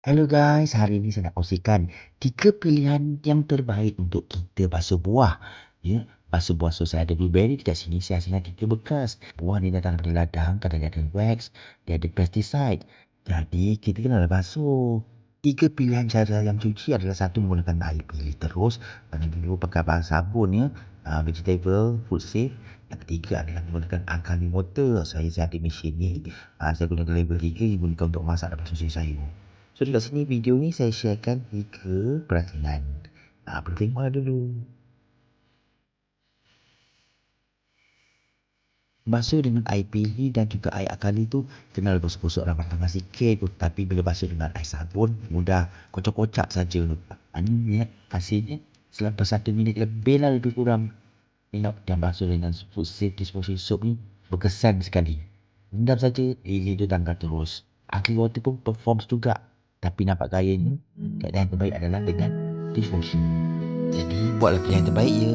Hello guys, hari ini saya nak kongsikan 3 pilihan yang terbaik untuk kita basuh buah. Ya, basuh buah. So, saya ada blueberry dekat sini, saya hasilkan 3 bekas. Buah ni datang dari ladang, kadang dia ada wax, dia ada pesticide. Jadi, kita kena basuh. 3 pilihan cara yang cuci adalah satu menggunakan air pilih terus. Dan yang kedua pakai bahan sabun ya. Vegetable, food safe. Yang ketiga adalah menggunakan alkaline water. Saya ada mesin ni. Saya gunakan level 3 yang guna untuk masak dan basuh sayur. So dekat sini video ni saya sharekan 3 perancang. Boleh tengok dulu. Basuh dengan air pilih dan juga air akali tu kena gosok-gosok rapat tangan sikit. Tapi bila basuh dengan air sabun mudah kocak-kocak saja. Ni hasilnya selepas 1 minit lebih lah lebih kurang. Tengok yang basuh dengan food safe dishwashing soap ni berkesan sekali. Rendam saja, lili tu tanggal terus. Akli water pun performs juga. Tapi nampak gayanya, keadaan yang terbaik adalah dengan dishwashing. Jadi buatlah pilihan terbaik ya.